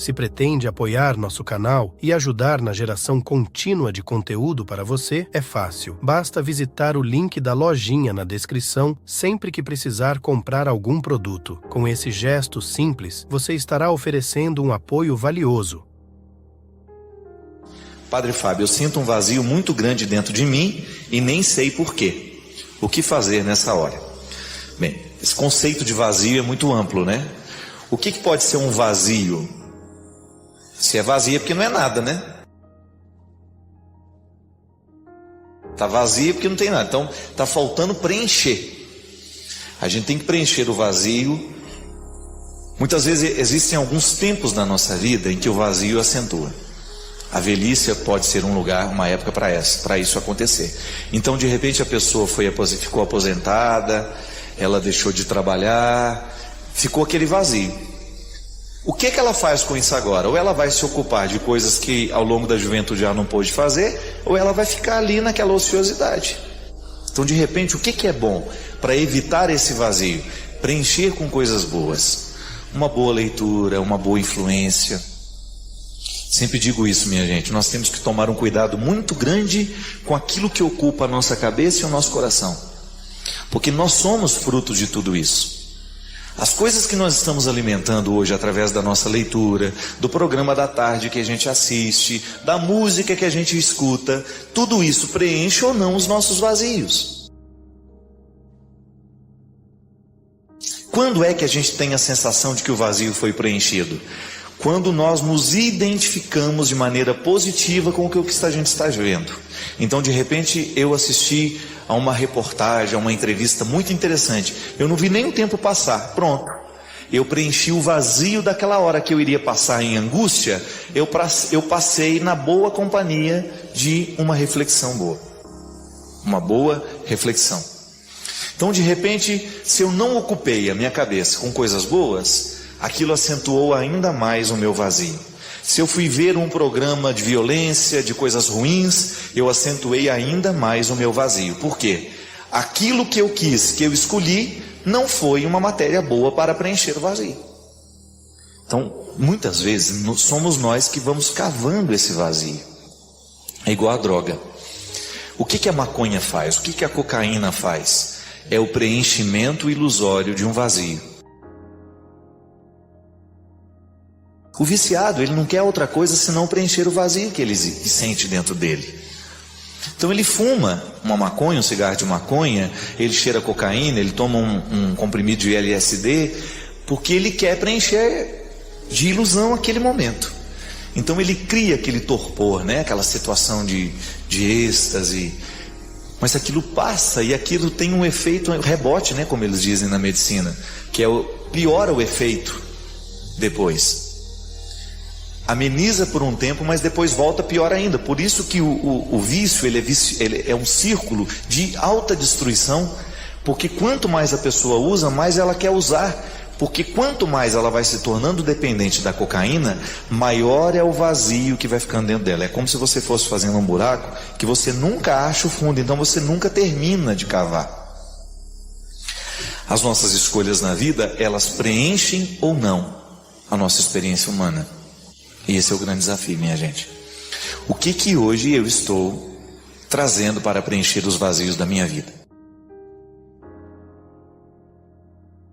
Se pretende apoiar nosso canal e ajudar na geração contínua de conteúdo para você, é fácil. Basta visitar o link da lojinha na descrição sempre que precisar comprar algum produto. Com esse gesto simples, você estará oferecendo um apoio valioso. Padre Fábio, eu sinto um vazio muito grande dentro de mim e nem sei por quê. O que fazer nessa hora? Bem, esse conceito de vazio é muito amplo, né? O que pode ser um vazio? Se é vazio é porque não é nada, né? Está vazio porque não tem nada. Então está faltando preencher. A gente tem que preencher o vazio. Muitas vezes existem alguns tempos na nossa vida em que o vazio acentua. A velhice pode ser um lugar, uma época para isso acontecer. Então de repente a pessoa ficou aposentada, ela deixou de trabalhar, ficou aquele vazio. O que ela faz com isso agora? Ou ela vai se ocupar de coisas que ao longo da juventude já não pôde fazer, ou ela vai ficar ali naquela ociosidade. Então de repente o que é bom para evitar esse vazio? Preencher com coisas boas. Uma boa leitura, uma boa influência. Sempre digo isso, minha gente, nós temos que tomar um cuidado muito grande com aquilo que ocupa a nossa cabeça e o nosso coração. Porque nós somos frutos de tudo isso. As coisas que nós estamos alimentando hoje através da nossa leitura, do programa da tarde que a gente assiste, da música que a gente escuta, tudo isso preenche ou não os nossos vazios. Quando é que a gente tem a sensação de que o vazio foi preenchido? Quando nós nos identificamos de maneira positiva com o que a gente está vendo. Então de repente eu assisti a uma reportagem, a uma entrevista muito interessante. Eu não vi nem o tempo passar, pronto. Eu preenchi o vazio daquela hora que eu iria passar em angústia. Eu passei na boa companhia de uma reflexão boa. Uma boa reflexão. Então de repente, se eu não ocupei a minha cabeça com coisas boas, aquilo acentuou ainda mais o meu vazio. Se eu fui ver um programa de violência, de coisas ruins, eu acentuei ainda mais o meu vazio. Por quê? Aquilo que eu quis, que eu escolhi, não foi uma matéria boa para preencher o vazio. Então, muitas vezes, somos nós que vamos cavando esse vazio. É igual a droga. O que a maconha faz? O que a cocaína faz? É o preenchimento ilusório de um vazio. O viciado, ele não quer outra coisa senão preencher o vazio que ele sente dentro dele. Então ele fuma uma maconha, um cigarro de maconha, ele cheira cocaína, ele toma um comprimido de LSD, porque ele quer preencher de ilusão aquele momento. Então ele cria aquele torpor, né? Aquela situação de êxtase. Mas aquilo passa e aquilo tem um efeito rebote, né? Como eles dizem na medicina, que piora o efeito depois. Ameniza por um tempo, mas depois volta pior ainda. Por isso que o vício, ele é um círculo de alta destruição, porque quanto mais a pessoa usa, mais ela quer usar. Porque quanto mais ela vai se tornando dependente da cocaína, maior é o vazio que vai ficando dentro dela. É como se você fosse fazendo um buraco que você nunca acha o fundo, então você nunca termina de cavar. As nossas escolhas na vida, elas preenchem ou não a nossa experiência humana. E esse é o grande desafio, minha gente. O que hoje eu estou trazendo para preencher os vazios da minha vida?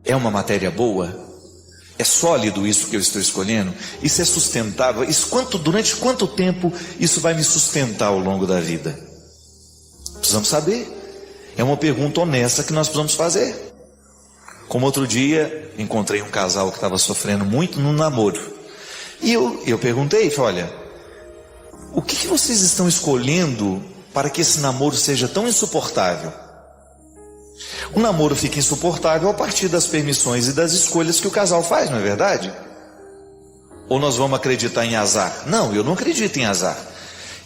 É uma matéria boa? É sólido isso que eu estou escolhendo? Isso é sustentável? Durante quanto tempo isso vai me sustentar ao longo da vida? Precisamos saber. É uma pergunta honesta que nós precisamos fazer. Como outro dia, encontrei um casal que estava sofrendo muito no namoro. E eu perguntei, olha, o que vocês estão escolhendo para que esse namoro seja tão insuportável? O namoro fica insuportável a partir das permissões e das escolhas que o casal faz, não é verdade? Ou nós vamos acreditar em azar? Não, eu não acredito em azar.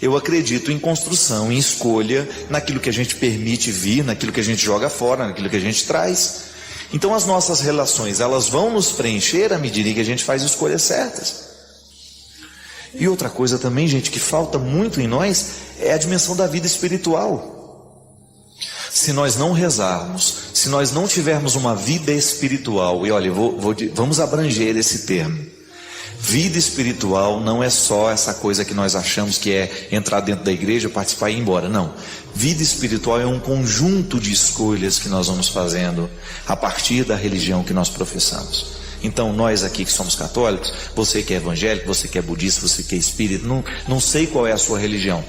Eu acredito em construção, em escolha, naquilo que a gente permite vir, naquilo que a gente joga fora, naquilo que a gente traz. Então as nossas relações, elas vão nos preencher à medida que a gente faz escolhas certas. E outra coisa também, gente, que falta muito em nós, é a dimensão da vida espiritual. Se nós não rezarmos, se nós não tivermos uma vida espiritual, e olha, vamos abranger esse termo, Vida espiritual não é só essa coisa que nós achamos que é entrar dentro da igreja, participar e ir embora. Não. Vida espiritual é um conjunto de escolhas que nós vamos fazendo a partir da religião que nós professamos. Então nós aqui que somos católicos, você que é evangélico, você que é budista, você que é espírita, não sei qual é a sua religião,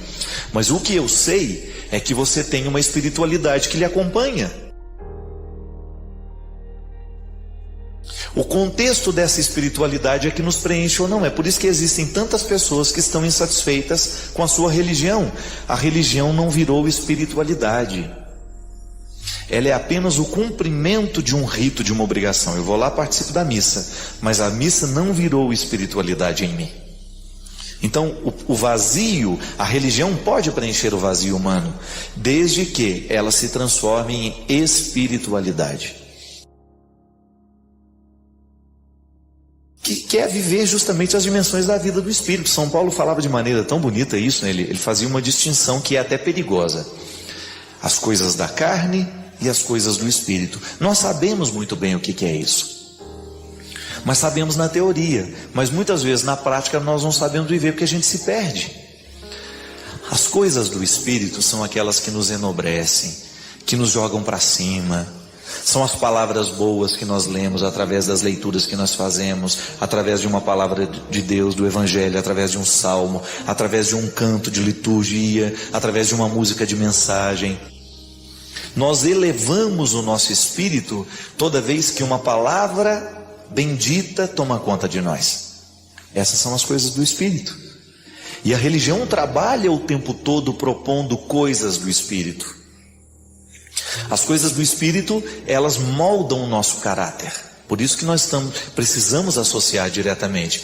mas o que eu sei é que você tem uma espiritualidade que lhe acompanha. O contexto dessa espiritualidade é que nos preenche ou não. É por isso que existem tantas pessoas que estão insatisfeitas com a sua religião. A religião não virou espiritualidade. Ela é apenas o cumprimento de um rito, de uma obrigação. Eu vou lá, participo da missa, mas a missa não virou espiritualidade em mim. Então o vazio, a religião pode preencher o vazio humano, desde que ela se transforme em espiritualidade. Que é viver justamente as dimensões da vida do Espírito. São Paulo falava de maneira tão bonita isso, né? Ele fazia uma distinção que é até perigosa. As coisas da carne e as coisas do Espírito. Nós sabemos muito bem o que é isso. Mas sabemos na teoria. Mas muitas vezes na prática nós não sabemos viver porque a gente se perde. As coisas do Espírito são aquelas que nos enobrecem, que nos jogam para cima. São as palavras boas que nós lemos através das leituras que nós fazemos, através de uma palavra de Deus, do Evangelho, através de um salmo, através de um canto de liturgia, através de uma música de mensagem. Nós elevamos o nosso espírito toda vez que uma palavra bendita toma conta de nós. Essas são as coisas do Espírito. E a religião trabalha o tempo todo propondo coisas do Espírito. As coisas do Espírito, elas moldam o nosso caráter. Por isso que nós precisamos associar diretamente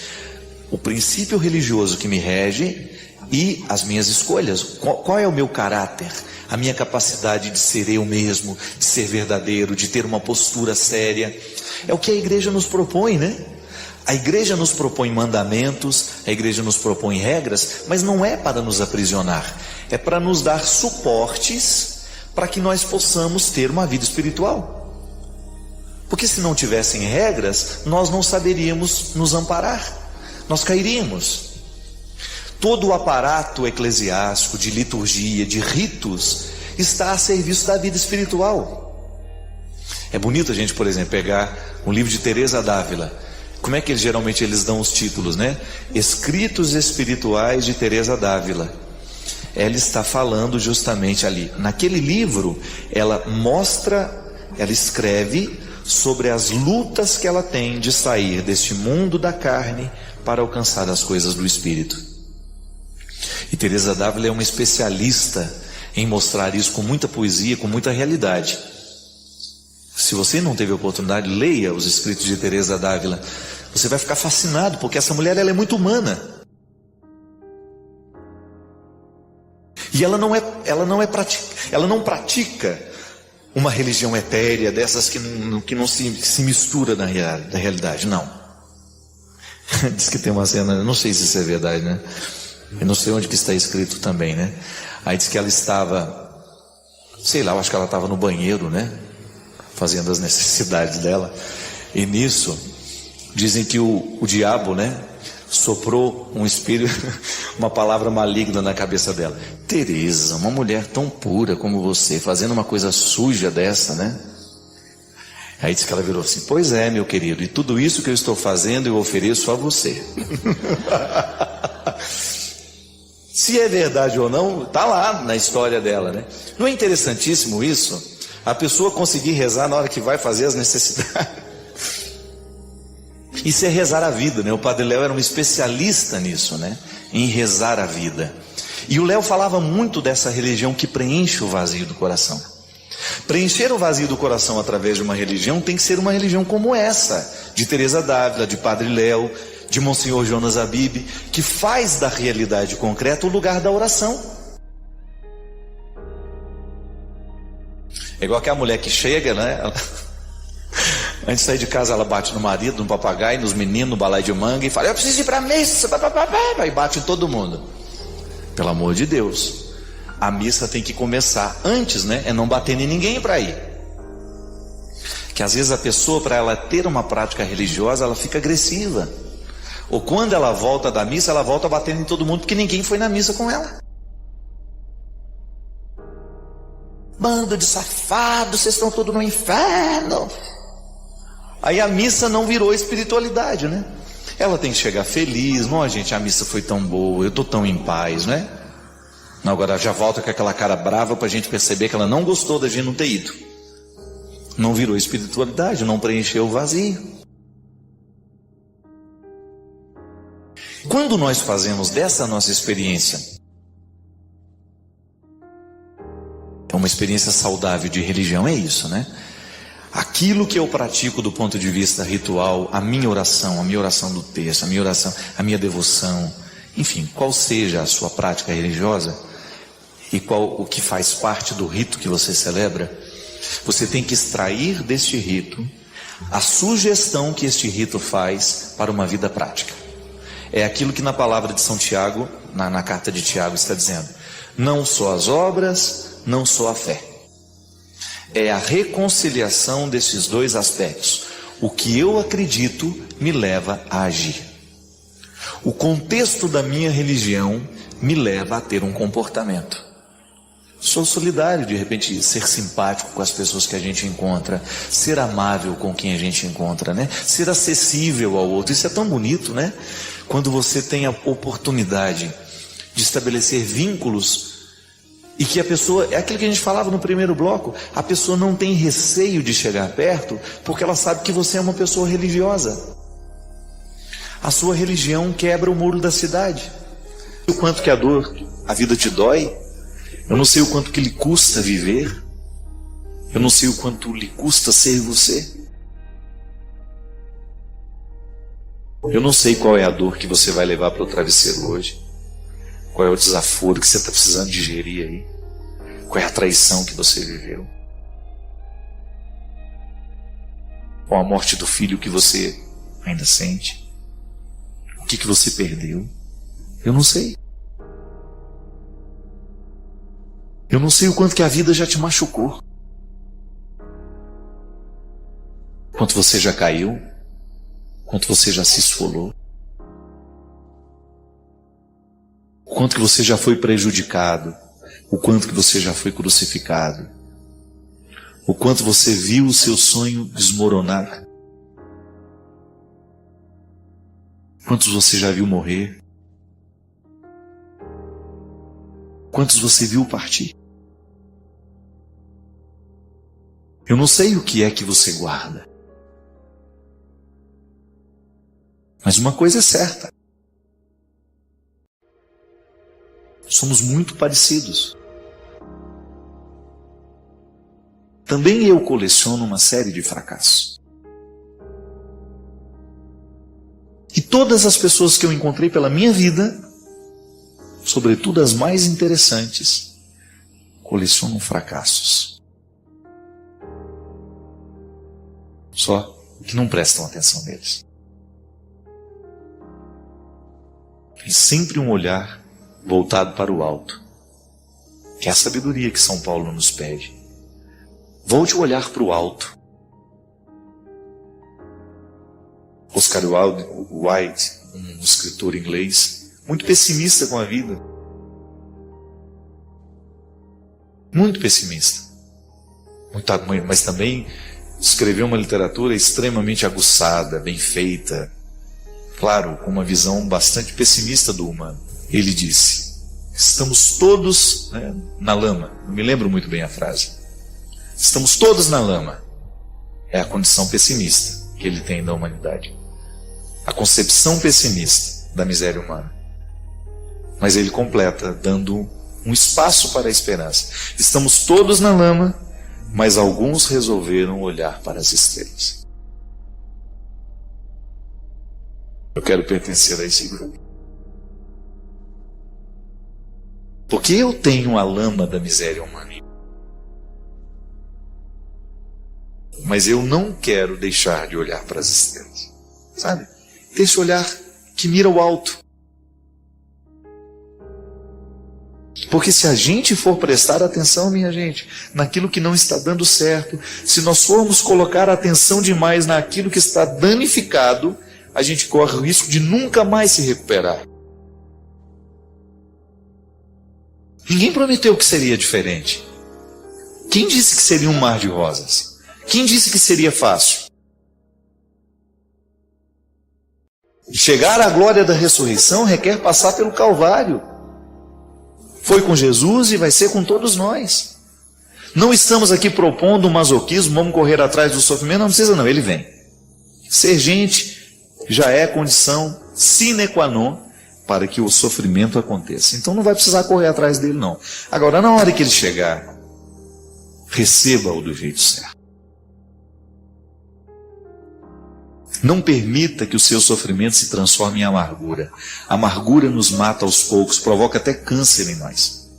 o princípio religioso que me rege e as minhas escolhas. Qual é o meu caráter? A minha capacidade de ser eu mesmo, de ser verdadeiro, de ter uma postura séria. É o que a igreja nos propõe, né? A igreja nos propõe mandamentos, a igreja nos propõe regras, mas não é para nos aprisionar. É para nos dar suportes para que nós possamos ter uma vida espiritual. Porque se não tivessem regras, nós não saberíamos nos amparar, nós cairíamos. Todo o aparato eclesiástico, de liturgia, de ritos, está a serviço da vida espiritual. É bonito a gente, por exemplo, pegar um livro de Teresa d'Ávila. Como é que geralmente eles dão os títulos, né? Escritos espirituais de Teresa d'Ávila. Ela está falando justamente ali. Naquele livro, ela escreve sobre as lutas que ela tem de sair deste mundo da carne para alcançar as coisas do Espírito. E Teresa d'Ávila é uma especialista em mostrar isso com muita poesia, com muita realidade. Se você não teve a oportunidade, leia os escritos de Teresa d'Ávila. Você vai ficar fascinado, porque essa mulher ela é muito humana. E ela não pratica uma religião etérea, dessas que não se mistura na realidade, não. Diz que tem uma cena, eu não sei se isso é verdade, né? Eu não sei onde que está escrito também, né? Aí diz que ela estava, sei lá, eu acho que ela estava no banheiro, né? Fazendo as necessidades dela. E nisso, dizem que o diabo, né? Soprou um espírito, uma palavra maligna na cabeça dela. Teresa, uma mulher tão pura como você, fazendo uma coisa suja dessa, né? Aí disse que ela virou assim: pois é, meu querido, e tudo isso que eu estou fazendo eu ofereço a você. Se é verdade ou não, está lá na história dela, né? Não é interessantíssimo isso? A pessoa conseguir rezar na hora que vai fazer as necessidades. Isso é rezar a vida, né? O Padre Léo era um especialista nisso, né? Em rezar a vida. E o Léo falava muito dessa religião que preenche o vazio do coração. Preencher o vazio do coração através de uma religião tem que ser uma religião como essa, de Teresa d'Ávila, de Padre Léo, de Monsenhor Jonas Abib, que faz da realidade concreta o lugar da oração. É igual aquela mulher que chega, né? Antes de sair de casa, ela bate no marido, no papagaio, nos meninos, no balai de manga e fala: eu preciso ir para a missa, e bate em todo mundo. Pelo amor de Deus, a missa tem que começar antes, né? É não bater em ninguém para ir. Que às vezes a pessoa, para ela ter uma prática religiosa, ela fica agressiva. Ou quando ela volta da missa, ela volta batendo em todo mundo porque ninguém foi na missa com ela. Bando de safados, vocês estão todos no inferno. Aí a missa não virou espiritualidade, né? Ela tem que chegar feliz. Não, gente, a missa foi tão boa, eu estou tão em paz, né? Não, agora já volta com aquela cara brava para a gente perceber que ela não gostou da gente não ter ido. Não virou espiritualidade, não preencheu o vazio. Quando nós fazemos dessa nossa experiência uma experiência saudável de religião, é isso, né? Aquilo que eu pratico do ponto de vista ritual, a minha oração do texto, a minha oração, a minha devoção, enfim, qual seja a sua prática religiosa e qual o que faz parte do rito que você celebra, você tem que extrair deste rito a sugestão que este rito faz para uma vida prática. É aquilo que na palavra de São Tiago, na carta de Tiago está dizendo: não só as obras, não só a fé. É a reconciliação desses dois aspectos. O que eu acredito me leva a agir. O contexto da minha religião me leva a ter um comportamento. Sou solidário, de repente, ser simpático com as pessoas que a gente encontra, ser amável com quem a gente encontra, né? Ser acessível ao outro. Isso é tão bonito, né? Quando você tem a oportunidade de estabelecer vínculos e que a pessoa, é aquilo que a gente falava no primeiro bloco, a pessoa não tem receio de chegar perto porque ela sabe que você é uma pessoa religiosa. A sua religião quebra o muro da cidade. O quanto que a vida te dói. Eu não sei o quanto que lhe custa viver. Eu não sei o quanto lhe custa ser você. Eu não sei qual é a dor que você vai levar para o travesseiro hoje. Qual é o desaforo que você está precisando digerir aí. Qual é a traição que você viveu. Qual a morte do filho que você ainda sente. O que você perdeu. Eu não sei. Eu não sei o quanto que a vida já te machucou. Quanto você já caiu. Quanto você já se esfolou. O quanto que você já foi prejudicado. O quanto que você já foi crucificado. O quanto você viu o seu sonho desmoronar. Quantos você já viu morrer. Quantos você viu partir. Eu não sei o que é que você guarda. Mas uma coisa é certa. Somos muito parecidos. Também eu coleciono uma série de fracassos. E todas as pessoas que eu encontrei pela minha vida, sobretudo as mais interessantes, colecionam fracassos. Só que não prestam atenção neles. Tem sempre um olhar voltado para o alto, que é a sabedoria que São Paulo nos pede. Volte o olhar para o alto. Oscar Wilde, um escritor inglês, muito pessimista com a vida. Muito pessimista. Mas também escreveu uma literatura extremamente aguçada, bem feita. Claro, com uma visão bastante pessimista do humano. Ele disse: estamos todos na lama. Não me lembro muito bem a frase. Estamos todos na lama. É a condição pessimista que ele tem da humanidade. A concepção pessimista da miséria humana. Mas ele completa, dando um espaço para a esperança. Estamos todos na lama, mas alguns resolveram olhar para as estrelas. Eu quero pertencer a esse grupo. Porque eu tenho a lama da miséria humana. Mas eu não quero deixar de olhar para as estrelas. Sabe? Ter esse olhar que mira o alto. Porque se a gente for prestar atenção, minha gente, naquilo que não está dando certo, se nós formos colocar atenção demais naquilo que está danificado, a gente corre o risco de nunca mais se recuperar. Ninguém prometeu que seria diferente. Quem disse que seria um mar de rosas? Quem disse que seria fácil? Chegar à glória da ressurreição requer passar pelo Calvário. Foi com Jesus e vai ser com todos nós. Não estamos aqui propondo um masoquismo, vamos correr atrás do sofrimento, não precisa não, ele vem. Ser gente já é condição sine qua non para que o sofrimento aconteça. Então não vai precisar correr atrás dele não. Agora, na hora que ele chegar, receba-o do jeito certo. Não permita que o seu sofrimento se transforme em amargura. A amargura nos mata aos poucos, provoca até câncer em nós.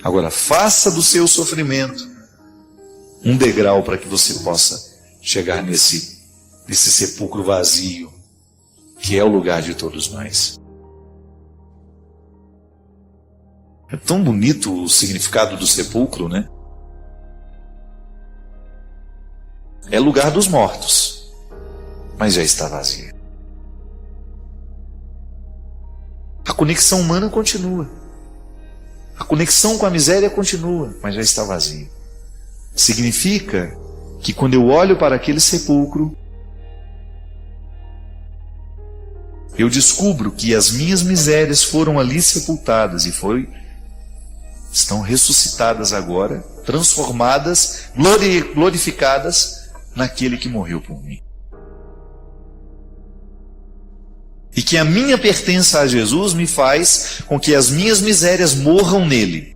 Agora, faça do seu sofrimento um degrau para que você possa chegar nesse sepulcro vazio, que é o lugar de todos nós. É tão bonito o significado do sepulcro, né? É lugar dos mortos, mas já está vazio. A conexão humana continua. A conexão com a miséria continua, mas já está vazio. Significa que quando eu olho para aquele sepulcro, eu descubro que as minhas misérias foram ali sepultadas e estão ressuscitadas agora, transformadas, glorificadas naquele que morreu por mim. E que a minha pertença a Jesus me faz com que as minhas misérias morram nele,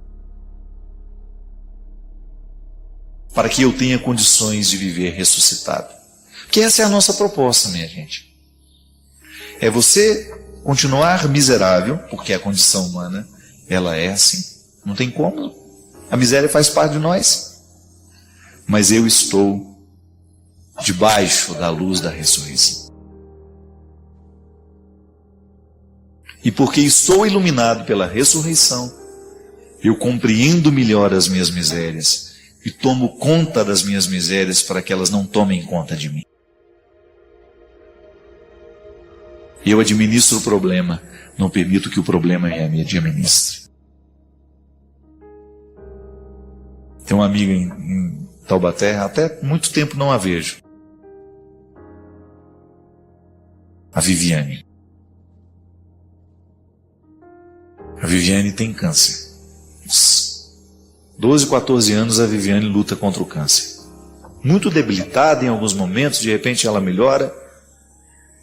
para que eu tenha condições de viver ressuscitado. Porque essa é a nossa proposta, minha gente. É você continuar miserável, porque a condição humana, ela é assim. Não tem como. A miséria faz parte de nós. Mas eu estou debaixo da luz da ressurreição. E porque estou iluminado pela ressurreição, eu compreendo melhor as minhas misérias e tomo conta das minhas misérias para que elas não tomem conta de mim. Eu administro o problema, não permito que o problema me administre. Tem uma amiga em Taubaté, até muito tempo não a vejo. A Viviane. A Viviane tem câncer. 12, 14 anos a Viviane luta contra o câncer. Muito debilitada em alguns momentos, de repente ela melhora.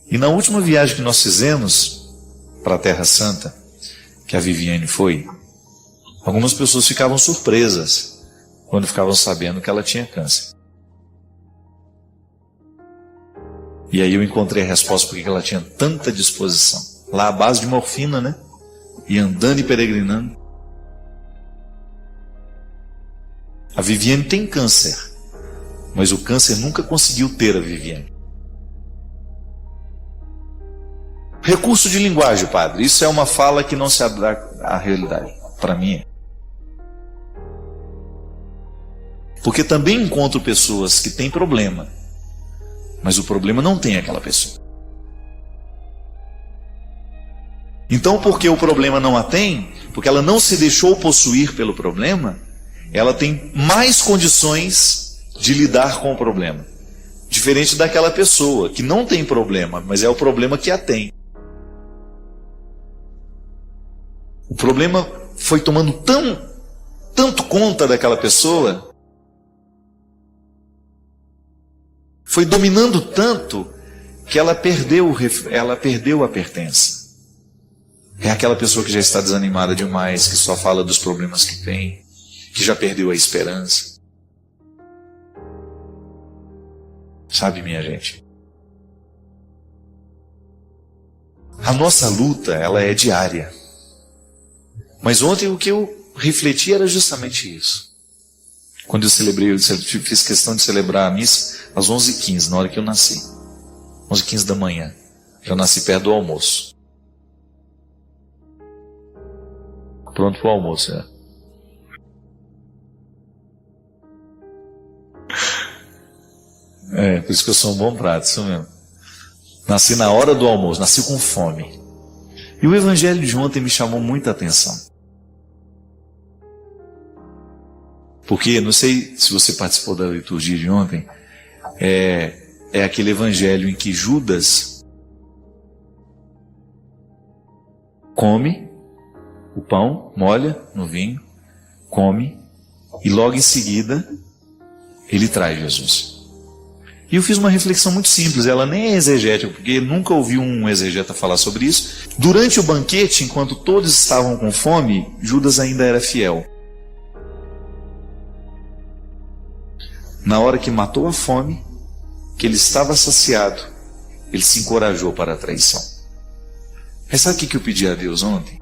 E na última viagem que nós fizemos para a Terra Santa, que a Viviane foi, algumas pessoas ficavam surpresas quando ficavam sabendo que ela tinha câncer. E aí eu encontrei a resposta porque ela tinha tanta disposição. Lá à base de morfina, né? E andando e peregrinando. A Viviane tem câncer, mas o câncer nunca conseguiu ter a Viviane. Recurso de linguagem, padre. Isso é uma fala que não se adapta à realidade. Para mim é. Porque também encontro pessoas que têm problema, mas o problema não tem aquela pessoa. Então, porque o problema não a tem, porque ela não se deixou possuir pelo problema, ela tem mais condições de lidar com o problema. Diferente daquela pessoa que não tem problema, mas é o problema que a tem. O problema foi tomando tanto conta daquela pessoa, foi dominando tanto, que ela perdeu a pertença. É aquela pessoa que já está desanimada demais, que só fala dos problemas que tem, que já perdeu a esperança. Sabe, minha gente? A nossa luta, ela é diária. Mas ontem o que eu refleti era justamente isso. Quando eu fiz questão de celebrar a missa às 11h15, na hora que eu nasci. 11h15 da manhã. Já nasci perto do almoço. Pronto para o almoço, é. Por isso que eu sou um bom prato, isso mesmo. Nasci na hora do almoço, nasci com fome. E o evangelho de ontem me chamou muita atenção. Porque, não sei se você participou da liturgia de ontem, é aquele evangelho em que Judas come o pão, molha no vinho, come, e logo em seguida ele traz Jesus. E eu fiz uma reflexão muito simples, ela nem é exegética, porque nunca ouvi um exegeta falar sobre isso. Durante o banquete, enquanto todos estavam com fome, Judas ainda era fiel. Na hora que matou a fome, que ele estava saciado, ele se encorajou para a traição. Mas sabe o que eu pedi a Deus ontem?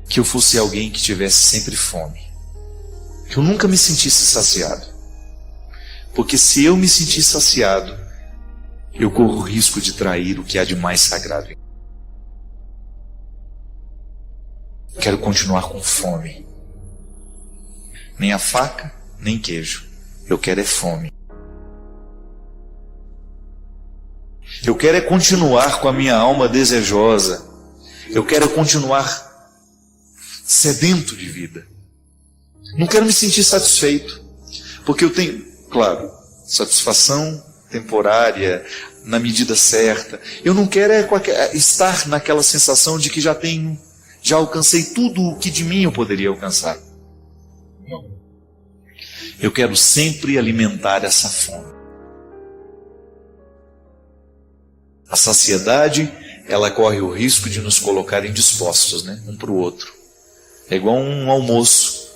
Que eu fosse alguém que tivesse sempre fome. Que eu nunca me sentisse saciado. Porque se eu me sentir saciado, eu corro o risco de trair o que há de mais sagrado. Quero continuar com fome. Nem a faca, nem queijo. Eu quero é fome. Eu quero é continuar com a minha alma desejosa. Eu quero é continuar sedento de vida. Não quero me sentir satisfeito. Porque eu tenho, claro, satisfação temporária, na medida certa. Eu não quero estar naquela sensação de que já alcancei tudo o que de mim eu poderia alcançar. Não. Eu quero sempre alimentar essa fome. A saciedade, ela corre o risco de nos colocar indispostos, né? Um para o outro. É igual um almoço.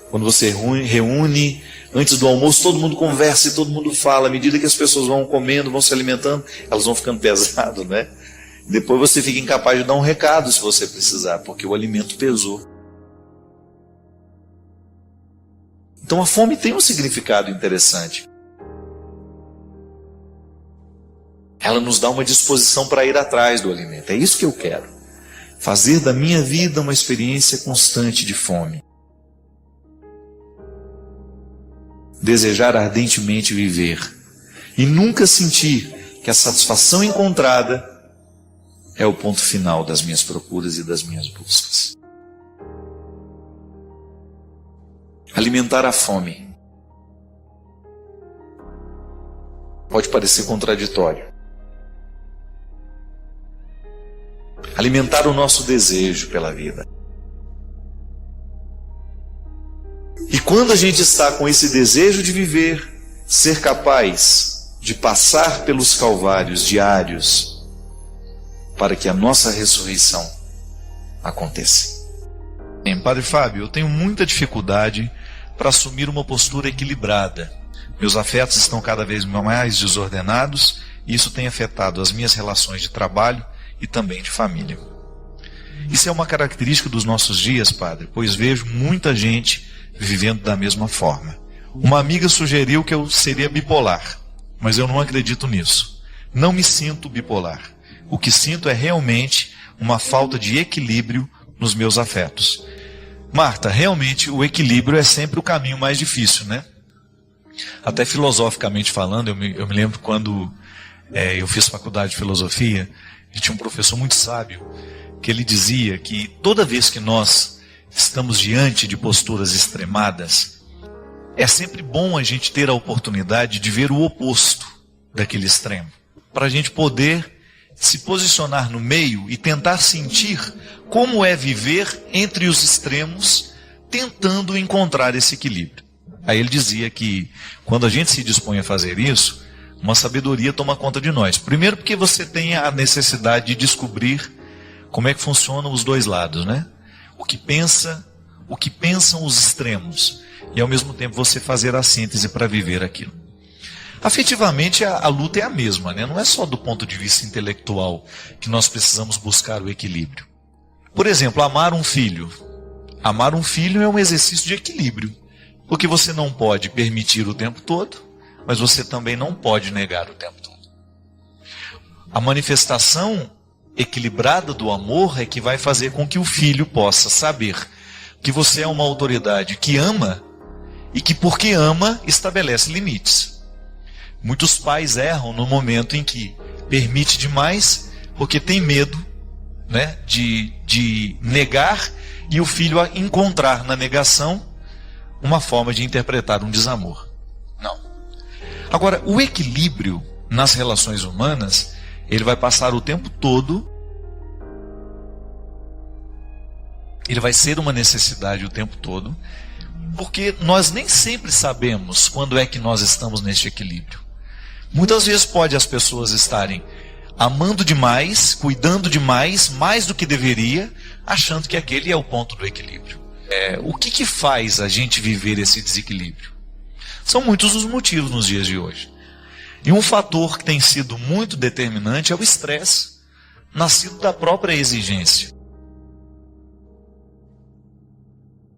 Quando você reúne, antes do almoço todo mundo conversa e todo mundo fala. À medida que as pessoas vão comendo, vão se alimentando, elas vão ficando pesadas, né? Depois você fica incapaz de dar um recado se você precisar, porque o alimento pesou. Então a fome tem um significado interessante. Ela nos dá uma disposição para ir atrás do alimento. É isso que eu quero. Fazer da minha vida uma experiência constante de fome. Desejar ardentemente viver. E nunca sentir que a satisfação encontrada é o ponto final das minhas procuras e das minhas buscas. Alimentar a fome. Pode parecer contraditório. Alimentar o nosso desejo pela vida. E quando a gente está com esse desejo de viver, ser capaz de passar pelos calvários diários para que a nossa ressurreição aconteça. Padre Fábio, eu tenho muita dificuldade para assumir uma postura equilibrada. Meus afetos estão cada vez mais desordenados e isso tem afetado as minhas relações de trabalho e também de família. Isso é uma característica dos nossos dias, padre, pois vejo muita gente vivendo da mesma forma. Uma amiga sugeriu que eu seria bipolar, mas eu não acredito nisso. Não me sinto bipolar. O que sinto é realmente uma falta de equilíbrio nos meus afetos. Marta, realmente o equilíbrio é sempre o caminho mais difícil, né? Até filosoficamente falando, eu me lembro quando eu fiz faculdade de filosofia, e tinha um professor muito sábio, que ele dizia que toda vez que nós estamos diante de posturas extremadas, é sempre bom a gente ter a oportunidade de ver o oposto daquele extremo, para a gente poder se posicionar no meio e tentar sentir como é viver entre os extremos, tentando encontrar esse equilíbrio. Aí ele dizia que quando a gente se dispõe a fazer isso, uma sabedoria toma conta de nós. Primeiro porque você tem a necessidade de descobrir como é que funcionam os dois lados, né? O que pensam os extremos, e ao mesmo tempo você fazer a síntese para viver aquilo. Afetivamente a luta é a mesma, né? Não é só do ponto de vista intelectual que nós precisamos buscar o equilíbrio. Por exemplo, amar um filho. Amar um filho é um exercício de equilíbrio, porque você não pode permitir o tempo todo, mas você também não pode negar o tempo todo. A manifestação equilibrada do amor é que vai fazer com que o filho possa saber que você é uma autoridade que ama e que, porque ama, estabelece limites. Muitos pais erram no momento em que permite demais, porque tem medo, né, de negar e o filho encontrar na negação uma forma de interpretar um desamor. Não. Agora, o equilíbrio nas relações humanas, ele vai passar o tempo todo, ele vai ser uma necessidade o tempo todo, porque nós nem sempre sabemos quando é que nós estamos neste equilíbrio. Muitas vezes pode as pessoas estarem amando demais, cuidando demais, mais do que deveria, achando que aquele é o ponto do equilíbrio. O que faz a gente viver esse desequilíbrio? São muitos os motivos nos dias de hoje. E um fator que tem sido muito determinante é o estresse, nascido da própria exigência.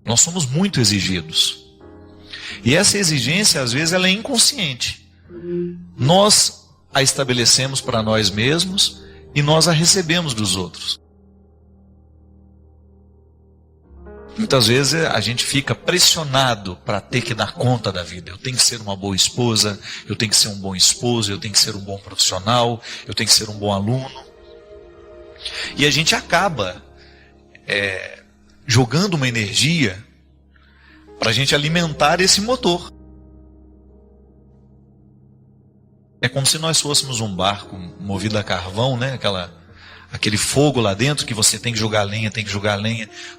Nós somos muito exigidos. E essa exigência, às vezes, ela é inconsciente. Nós a estabelecemos para nós mesmos e nós a recebemos dos outros. Muitas vezes a gente fica pressionado para ter que dar conta da vida. Eu tenho que ser uma boa esposa, eu tenho que ser um bom esposo, eu tenho que ser um bom profissional, eu tenho que ser um bom aluno. E a gente acaba jogando uma energia para a gente alimentar esse motor. É como se nós fôssemos um barco movido a carvão, né? Aquele fogo lá dentro que você tem que jogar lenha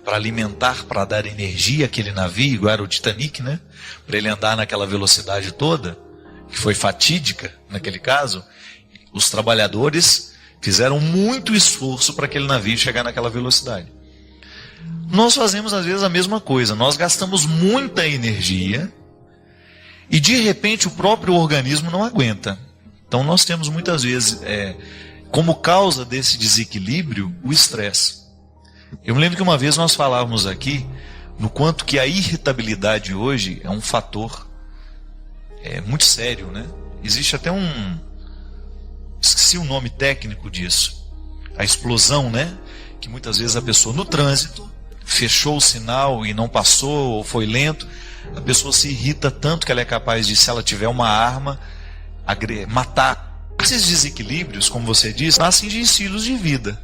para alimentar, para dar energia àquele navio, igual era o Titanic, né? Para ele andar naquela velocidade toda, que foi fatídica naquele caso. Os trabalhadores fizeram muito esforço para aquele navio chegar naquela velocidade. Nós fazemos às vezes a mesma coisa, nós gastamos muita energia e de repente o próprio organismo não aguenta. Então nós temos muitas vezes, como causa desse desequilíbrio, o estresse. Eu me lembro que uma vez nós falávamos aqui no quanto que a irritabilidade hoje é um fator muito sério, né? Existe até esqueci o nome técnico disso, a explosão, né? Que muitas vezes a pessoa no trânsito fechou o sinal e não passou, ou foi lento, a pessoa se irrita tanto que ela é capaz de, se ela tiver uma arma, matar. Esses desequilíbrios, como você disse, nascem de estilos de vida.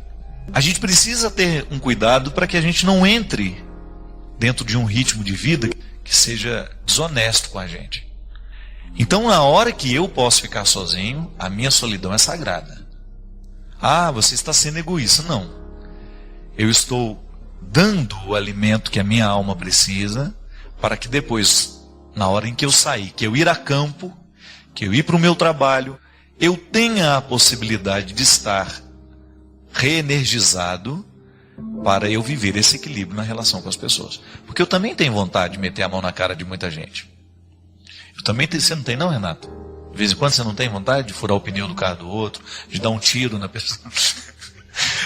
A gente precisa ter um cuidado para que a gente não entre dentro de um ritmo de vida que seja desonesto com a gente. Então, na hora que eu posso ficar sozinho, a minha solidão é sagrada. Ah, você está sendo egoísta. Não. Eu estou dando o alimento que a minha alma precisa, para que depois, na hora em que eu sair, que eu ir a campo, que eu ir para o meu trabalho, eu tenha a possibilidade de estar reenergizado para eu viver esse equilíbrio na relação com as pessoas. Porque eu também tenho vontade de meter a mão na cara de muita gente. Eu também tenho, você não tem não, Renato? De vez em quando você não tem vontade de furar o pneu do carro do outro, de dar um tiro na pessoa...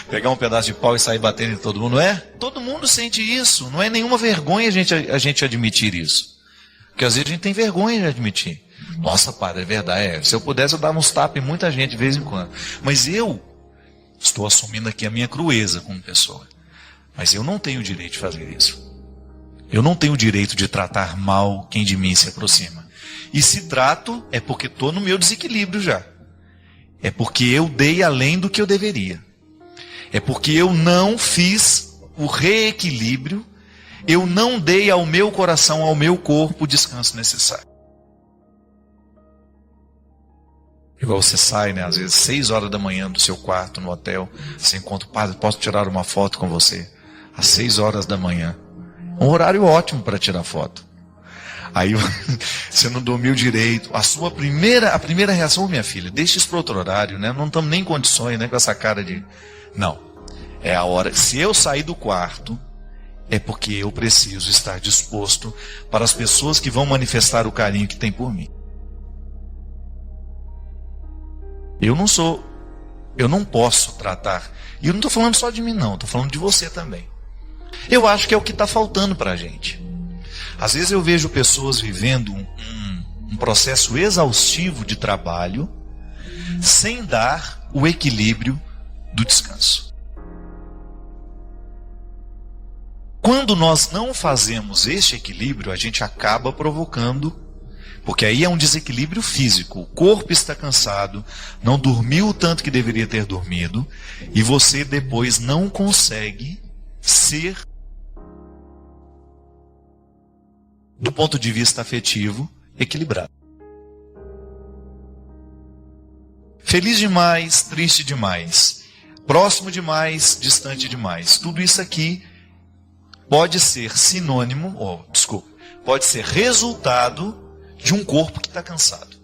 Pegar um pedaço de pau e sair batendo em todo mundo, não é? Todo mundo sente isso, não é nenhuma vergonha a gente admitir isso. Porque às vezes a gente tem vergonha de admitir. Nossa, padre, é verdade, se eu pudesse eu dava uns tapas em muita gente de vez em quando. Mas eu estou assumindo aqui a minha crueza como pessoa. Mas eu não tenho o direito de fazer isso. Eu não tenho o direito de tratar mal quem de mim se aproxima. E se trato, é porque estou no meu desequilíbrio já. É porque eu dei além do que eu deveria. É porque eu não fiz o reequilíbrio, eu não dei ao meu coração, ao meu corpo, o descanso necessário. Igual você sai, né, às vezes 6 horas da manhã do seu quarto no hotel, você encontra o padre, posso tirar uma foto com você? Às 6 horas da manhã. Um horário ótimo para tirar foto. Aí você não dormiu direito. A primeira reação, minha filha, deixa isso para outro horário, né? Não estamos nem em condições, né, com essa cara de... Não, é a hora, se eu sair do quarto, é porque eu preciso estar disposto para as pessoas que vão manifestar o carinho que tem por mim. Eu não posso tratar, e eu não estou falando só de mim não, estou falando de você também. Eu acho que é o que está faltando para a gente. Às vezes eu vejo pessoas vivendo um processo exaustivo de trabalho, sem dar o equilíbrio do descanso. Quando nós não fazemos este equilíbrio, a gente acaba provocando Porque aí é um desequilíbrio físico. O corpo está cansado, não dormiu o tanto que deveria ter dormido, e você depois não consegue ser, do ponto de vista afetivo, equilibrado. Feliz demais, triste demais, próximo demais, distante demais. Tudo isso aqui pode ser sinônimo, pode ser resultado de um corpo que está cansado.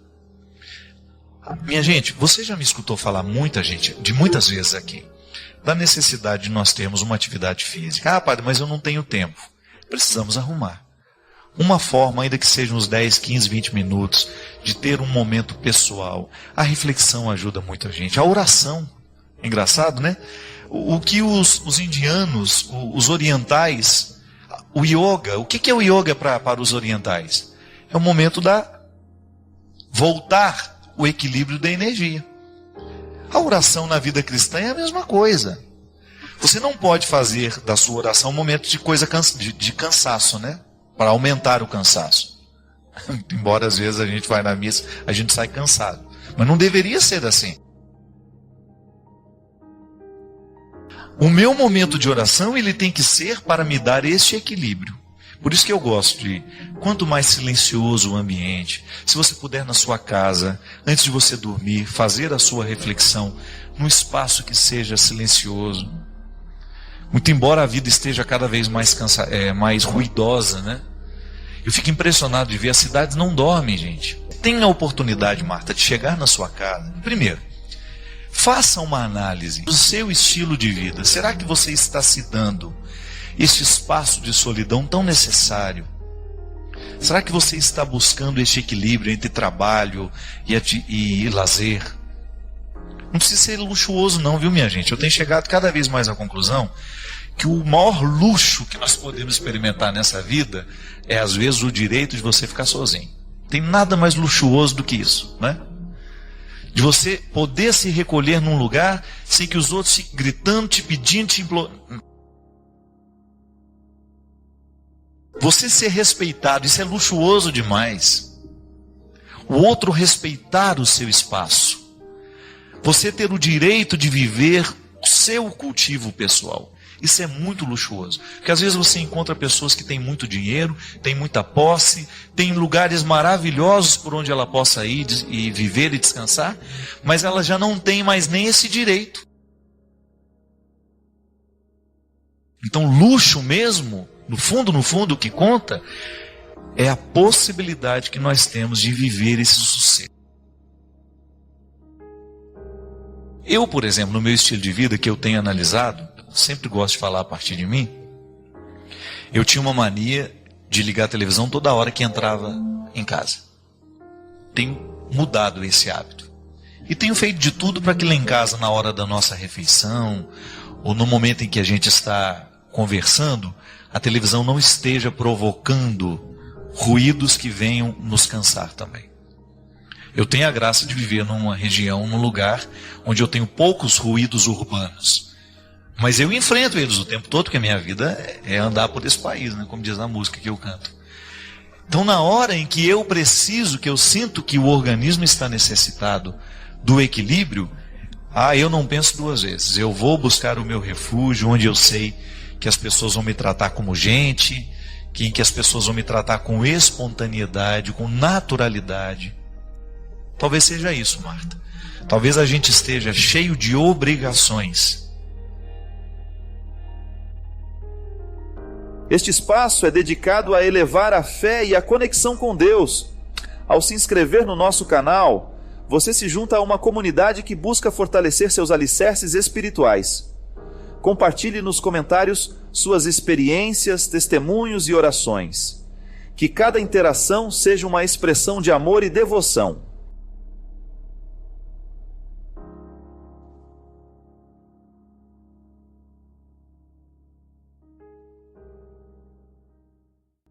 Minha gente, você já me escutou falar muitas vezes aqui, da necessidade de nós termos uma atividade física. Ah, padre, mas eu não tenho tempo. Precisamos arrumar uma forma, ainda que seja uns 10, 15, 20 minutos, de ter um momento pessoal. A reflexão ajuda muito a gente. A oração, engraçado, né? O que os indianos, os orientais, o yoga, o que é o yoga para os orientais? É o momento da voltar o equilíbrio da energia. A oração na vida cristã é a mesma coisa. Você não pode fazer da sua oração um momento de cansaço, né? Para aumentar o cansaço. Embora às vezes a gente vai na missa, a gente sai cansado. Mas não deveria ser assim. O meu momento de oração, ele tem que ser para me dar este equilíbrio. Por isso que eu gosto de, quanto mais silencioso o ambiente, se você puder na sua casa, antes de você dormir, fazer a sua reflexão num espaço que seja silencioso. Muito embora a vida esteja cada vez mais ruidosa, né? Eu fico impressionado de ver, as cidades não dormem, gente. Tenha a oportunidade, Marta, de chegar na sua casa. Primeiro, faça uma análise do seu estilo de vida. Será que você está se dando este espaço de solidão tão necessário? Será que você está buscando este equilíbrio entre trabalho e lazer? Não precisa ser luxuoso não, viu, minha gente? Eu tenho chegado cada vez mais à conclusão que o maior luxo que nós podemos experimentar nessa vida é, às vezes, o direito de você ficar sozinho. Não tem nada mais luxuoso do que isso, né? De você poder se recolher num lugar sem que os outros fiquem gritando, te pedindo, te implorando. Você ser respeitado, isso é luxuoso demais. O outro respeitar o seu espaço. Você ter o direito de viver o seu cultivo pessoal. Isso é muito luxuoso. Porque às vezes você encontra pessoas que têm muito dinheiro, têm muita posse, têm lugares maravilhosos por onde ela possa ir e viver e descansar, mas ela já não tem mais nem esse direito. Então, luxo mesmo, no fundo, o que conta é a possibilidade que nós temos de viver esse sossego. Eu, por exemplo, no meu estilo de vida que eu tenho analisado, sempre gosto de falar a partir de mim, eu tinha uma mania de ligar a televisão toda hora que entrava em casa. Tenho mudado esse hábito. E tenho feito de tudo para que lá em casa, na hora da nossa refeição, ou no momento em que a gente está conversando, a televisão não esteja provocando ruídos que venham nos cansar também. Eu tenho a graça de viver numa região, num lugar onde eu tenho poucos ruídos urbanos. Mas eu enfrento eles o tempo todo, porque a minha vida é andar por esse país, né? Como diz na música que eu canto. Então, na hora em que eu preciso, que eu sinto que o organismo está necessitado do equilíbrio, eu não penso duas vezes. Eu vou buscar o meu refúgio, onde eu sei que as pessoas vão me tratar como gente, que as pessoas vão me tratar com espontaneidade, com naturalidade. Talvez seja isso, Marta. Talvez a gente esteja cheio de obrigações. Este espaço é dedicado a elevar a fé e a conexão com Deus. Ao se inscrever no nosso canal, você se junta a uma comunidade que busca fortalecer seus alicerces espirituais. Compartilhe nos comentários suas experiências, testemunhos e orações. Que cada interação seja uma expressão de amor e devoção.